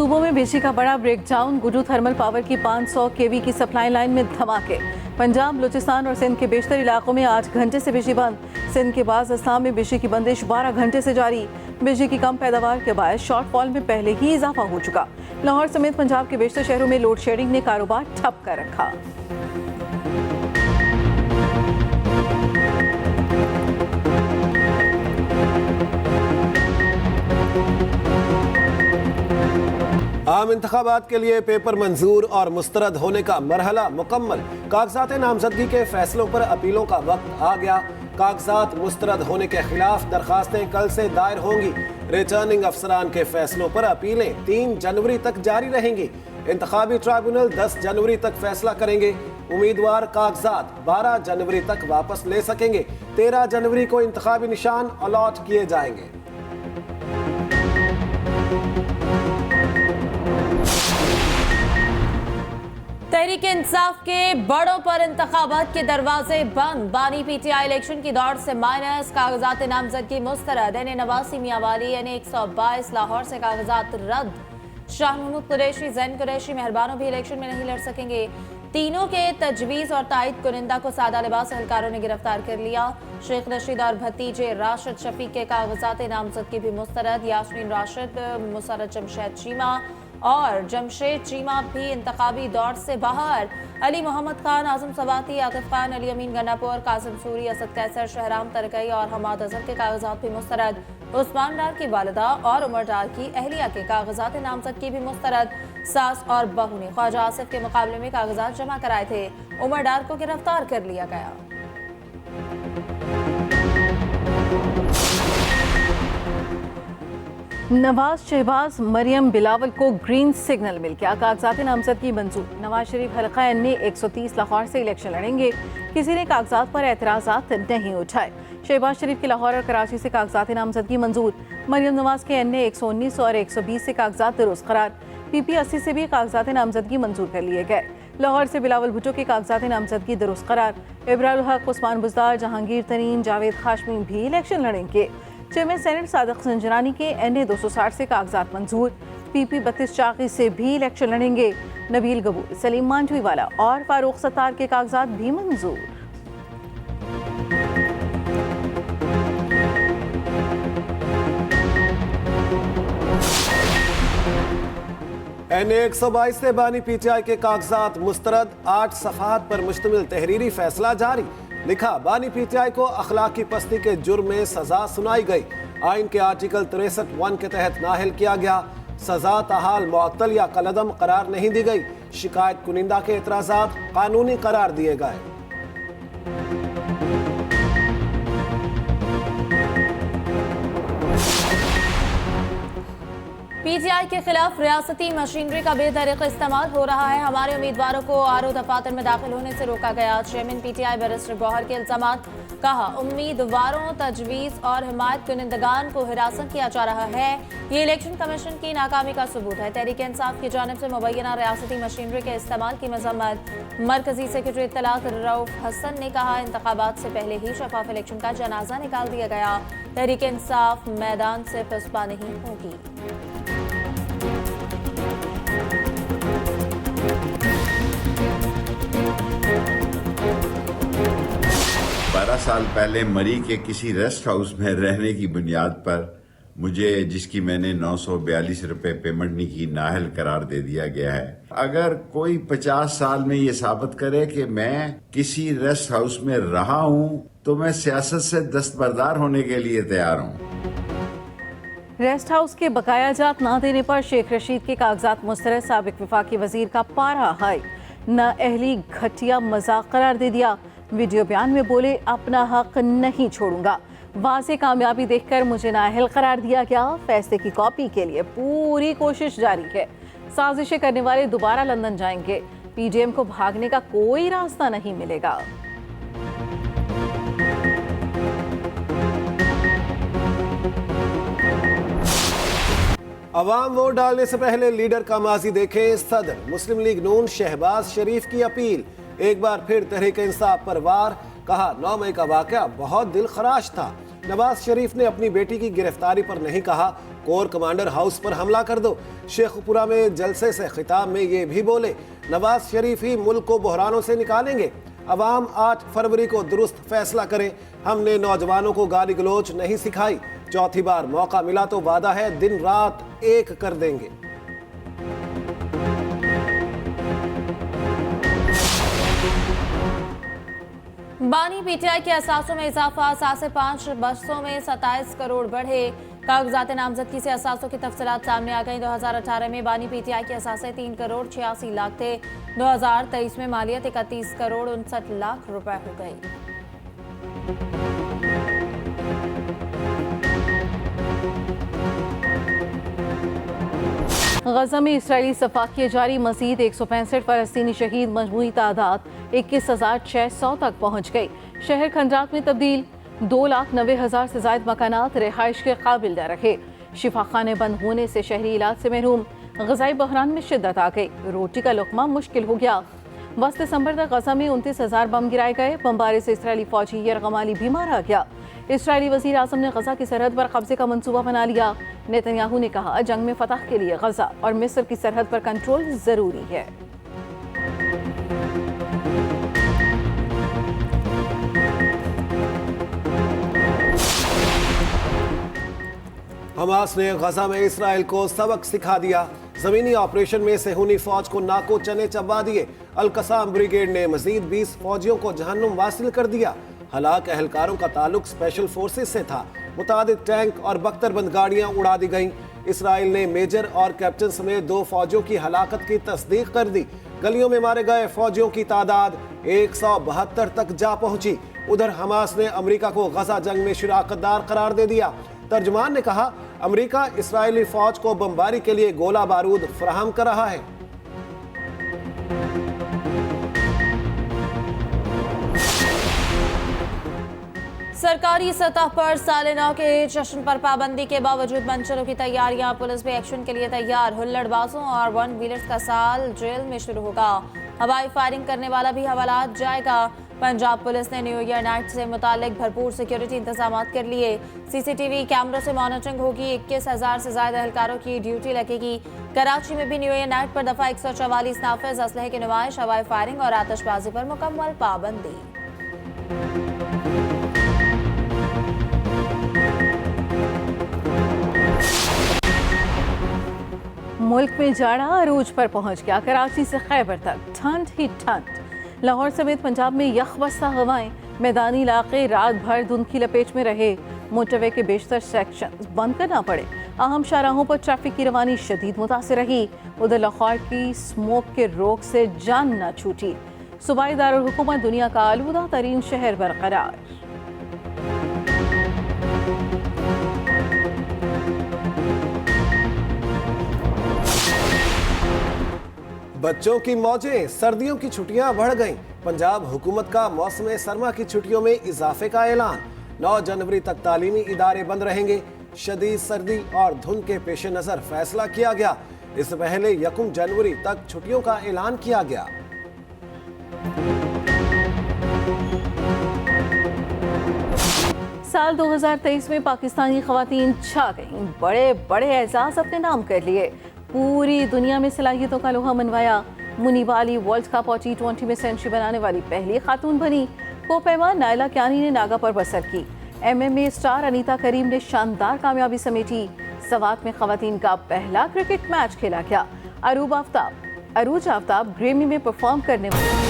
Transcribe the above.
सूबों में बिजली का बड़ा ब्रेकडाउन। गुडू थर्मल पावर की 500 केवी की सप्लाई लाइन में धमाके। पंजाब, बलूचिस्तान और सिंध के बेशतर इलाकों में 8 घंटे से बिजली बंद। सिंध के बाज़ अजला में बिजली की बंदिश 12 घंटे से जारी। बिजली की कम पैदावार के बायस शॉर्टफॉल में पहले ही इजाफा हो चुका। लाहौर समेत पंजाब के बेशतर शहरों में लोड शेडिंग ने कारोबार ठप कर रखा। आम इंतखाबात के लिए पेपर मंजूर और मुस्तरद होने का मरहला मुकम्मल। कागजात नामजदगी के फैसलों पर अपीलों का वक्त आ गया। कागजात मुस्तरद होने के खिलाफ दरखास्तें कल से दायर होंगी। रिटर्निंग अफसरान के फैसलों पर अपीलें 3 जनवरी तक जारी रहेंगी। इंतखाबी ट्राइब्यूनल 10 जनवरी तक फैसला करेंगे। उम्मीदवार कागजात 12 जनवरी तक वापस ले सकेंगे। 13 जनवरी को इंतखाबी निशान अलॉट किए जाएंगे। तहरीक इंसाफ के बड़ों पर इंतखाबात के दरवाजे बंद। बानी पीटीआई इलेक्शन की दौड़ से माइनस। कागजात नामजदगी मुस्तरद। एन नवासी मियांवाली एन 122 लाहौर से कागजात रद्द। शाह महमूद कुरैशी, जैन कुरैशी, मेहरबानों भी इलेक्शन में नहीं लड़ सकेंगे। तीनों के तजवीज और तायद कुनिंदा को सादा लिबास एहलकारों ने गिरफ्तार कर लिया। शेख रशीद और भतीजे राशिद शफीक के कागजात नामजदगी भी मुस्तरद। यास्मीन राशिद, मुसरत जमशेद चीमा और जमशेद चीमा भी इंतखाबी दौर से बाहर। अली मोहम्मद खान, आजम सवाती, आतिफ खान, अली अमीन गन्नापुर, कासिम सूरी, असद कैसर, शहराम तरकई और हमाद अजहर के कागजात भी मुस्तरद। उस्मान डार की वालिदा और उमर डार की अहलिया के कागजात नामजदगी भी मुस्तरद। सास और बहू ने ख्वाजा आसिफ के मुकाबले में कागजात जमा कराए थे। उमर डार को गिरफ्तार कर लिया गया। नवाज, शहबाज, मरियम, बिलावल को ग्रीन सिग्नल मिल गया। कागजात नामजदगी मंजूर। नवाज शरीफ हल्का एन में 130 लाहौर से इलेक्शन लड़ेंगे। किसी ने कागजात पर एतराज़ात नहीं उठाए। शहबाज शरीफ के लाहौर और कराची से कागजात नामजदगी मंजूर। मरियम नवाज के एन ने 119 और 120 से कागजात दुरुस्त करार। PP 80 से भी कागजात नामजदगी मंजूर कर लिए गए। लाहौर से बिलावल भुट्टो के कागजात नामजदगी दुरुस्त करार। इब्रारुल हक, उस्मान बुज़दार, जहांगीर तरीन, जावेद खाशमी भी इलेक्शन लड़ेंगे। चेयरमैन सेनेट सादिक संजरानी के NA 260 से कागजात मंजूर। PP 32 चाकी से भी इलेक्शन लड़ेंगे। नबील गबूर, सलीम मांडवीवाला और फारूक सत्तार के कागजात भी मंजूर। NA 122 से बानी PTI के कागजात मुस्तरद। 8 सफ़हात पर मुश्तमिल तहरीरी फैसला जारी। लिखा, बानी PTI को अखलाकी पस्ती के जुर्म में सजा सुनाई गई। आइन के आर्टिकल 63(1) के तहत नाहिल किया गया। सजा ताहाल मुअत्तल या कलअदम करार नहीं दी गई। शिकायत कुनिंदा के एतराज़ात कानूनी करार दिए गए। PTI के खिलाफ रियासती मशीनरी का बेतरीका इस्तेमाल हो रहा है। हमारे उम्मीदवारों को आरओ दफातर में दाखिल होने से रोका गया। चेयरमैन PTI बैरिस्टर गौहर के इल्जामात। कहा, उम्मीदवारों, तजवीज़ और हिमायत कुनिंदगान को हिरासत किया जा रहा है। ये इलेक्शन कमीशन की नाकामी का सबूत है। तहरीक इंसाफ की जानिब से मुबैना रियासती मशीनरी के इस्तेमाल की मजम्मत। मरकजी सेक्रेटरी इत्तलात रऊफ हसन ने कहा, इंतखाबात से पहले ही शफाफ इलेक्शन का जनाजा निकाल दिया गया। तहरीक इंसाफ मैदान से फुसपा नहीं होगी। 12 साल पहले मरी के किसी रेस्ट हाउस में रहने की बुनियाद पर मुझे, जिसकी मैंने 942 रुपए पेमेंट नहीं की, नाअहल करार दे दिया गया है। अगर कोई 50 साल में ये साबित करे कि मैं किसी रेस्ट हाउस में रहा हूं तो मैं सियासत से दस्तबरदार होने के लिए तैयार हूं। रेस्ट हाउस के बकाया जात ना देने पर शेख रशीद के कागजात मुस्तरद। साबिक वफाकी वजीर का पारा हाई। ना अहली घटिया मजाक करार दे दिया। वीडियो बयान में बोले, अपना हक नहीं छोड़ूंगा। वाज़े कामयाबी देखकर मुझे नाअहल करार दिया गया। फैसले की कॉपी के लिए पूरी कोशिश जारी है। साजिशें करने वाले दोबारा लंदन जाएंगे। PDM को भागने का कोई रास्ता नहीं मिलेगा। अवाम वोट डालने से पहले लीडर का माजी देखें। सदर मुस्लिम लीग नून शहबाज शरीफ की अपील। एक बार फिर तहरीक इंसाफ पर वार। कहा, 9 मई का वाकया बहुत दिल खराश था। नवाज शरीफ ने अपनी बेटी की गिरफ्तारी पर नहीं कहा कोर कमांडर हाउस पर हमला कर दो। शेखपुरा में जलसे से खिताब में ये भी बोले नवाज शरीफ ही मुल्क को बहरानों से निकालेंगे। अवाम 8 फरवरी को दुरुस्त फैसला करें। हमने नौजवानों को गाली गलोच नहीं सिखाई। चौथी बार मौका मिला तो वादा है दिन रात एक कर देंगे। बानी पीटीआई के असासों में इजाफा 7 से 5 बसों में 27 करोड़ बढ़े। कागजात नामजदगी से असासों की तफसीलात सामने आ गई। 2018 में बानी पीटीआई के असासे 3 करोड़ 86 लाख थे। 2023 में मालियत 31 करोड़ 59 लाख रुपए हो गई। गजा में इसराइली सफाकिया जारी, मजीद 165 फलस्तीनी शहीद, मजमूई तादाद 21,600 तक पहुँच गई। शहर खंडात में तब्दील, 2,90,000 से ज्यादा मकानात रिहाइश के काबिल न रहे। शिफाखाने बंद होने से शहरी इलाज से महरूम। गजाई बहरान में शिद्दत आ गई, रोटी का लुकमा मुश्किल हो गया। 10 दिसंबर तक गजा में 29,000 बम गिराए गए। बमबारी से इसराइली फौजी यरगमाली भी मारा गया। इसराइली वजीर आजम ने गजा की सरहद पर कब्जे का मंसूबा बना लिया। नेतन्याहू ने कहा जंग में फतह के लिए गजा और मिस्र की सरहद पर कंट्रोल जरूरी है। हमास ने गजा में इसराइल को सबक सिखा दिया। जमीनी ऑपरेशन में सेहूनी फौज को नाको चने चबा दिए। अल-कसाम ब्रिगेड ने मजीद 20 फौजियों को जहन्नुम वासिल कर दिया। हलाक एहलकारों का ताल्लुक स्पेशल फोर्सेस से था। मुतादिद टैंक और बख्तरबंद गाड़ियां उड़ा दी गईं। इसराइल ने मेजर और कैप्टन समेत 2 फौजियों की हलाकत की तस्दीक कर दी। गलियों में मारे गए फौजियों की तादाद 172 तक जा पहुंची। उधर हमास ने अमेरिका को गजा जंग में शिराकतदार करार दे दिया। तर्जुमान ने कहा अमेरिका इसराइली फौज को बमबारी के लिए गोला बारूद फराहम कर रहा है। सरकारी सतह पर साले नौ के जश्न पर पाबंदी के बावजूद मंचलों की तैयारियां, पुलिस भी एक्शन के लिए तैयार। हुल्लड़बाजों और वन व्हीलर्स का साल जेल में शुरू होगा। हवाई फायरिंग करने वाला भी हवालात जाएगा। पंजाब पुलिस ने न्यू ईयर नाइट से मुतालिक भरपूर सिक्योरिटी इंतजाम कर लिए। सीसीटीवी कैमरों से मॉनिटरिंग होगी। 21,000 से ज्यादा एहलकारों की ड्यूटी लगेगी। कराची में भी न्यू ईयर नाइट पर दफा 144 नाफिज, असलहे की नुमाइश, हवाई फायरिंग और आतिशबाजी पर मुकम्मल पाबंदी। मुल्क में जाड़ा अरूज पर पहुंच गया। कराची से खैबर तक ठंड ही ठंड। लाहौर समेत पंजाब में यखबस्ता हवाएं। मैदानी इलाके रात भर धुंध की लपेट में रहे। मोटरवे के बेशतर सेक्शन बंद करना पड़े। अहम शाहराहों पर ट्रैफिक की रवानी शदीद मुतासिर रही। उधर लाहौर की स्मोक के रोक से जान न छूटी। सूबाई दारुल हुकूमत दुनिया का आलूदा तरीन शहर बरकरार। बच्चों की मौजें, सर्दियों की छुट्टियां बढ़ गईं। पंजाब हुकूमत का मौसम सरमा की छुट्टियों में इजाफे का ऐलान। 9 जनवरी तक तालीमी इदारे बंद रहेंगे। शदीद सर्दी और धुंध के पेश नजर फैसला किया गया। इससे पहले 1 जनवरी तक छुट्टियों का ऐलान किया गया। साल 2023 में पाकिस्तानी खवातीन छा गईं। बड़े बड़े एजाज अपने नाम कर लिए। पूरी दुनिया में सलाहियतों का लोहा मनवाया। मुनीबा अली वर्ल्ड कप और T20 में सेंचुरी बनाने वाली पहली खातून बनी। कोपेमा नायला क्यानी ने नागा पर बसर की। MMA स्टार अनीता करीम ने शानदार कामयाबी समेटी। सवात में खवातीन का पहला क्रिकेट मैच खेला गया। अरूज आफ्ताब ग्रेमी में परफॉर्म करने वाली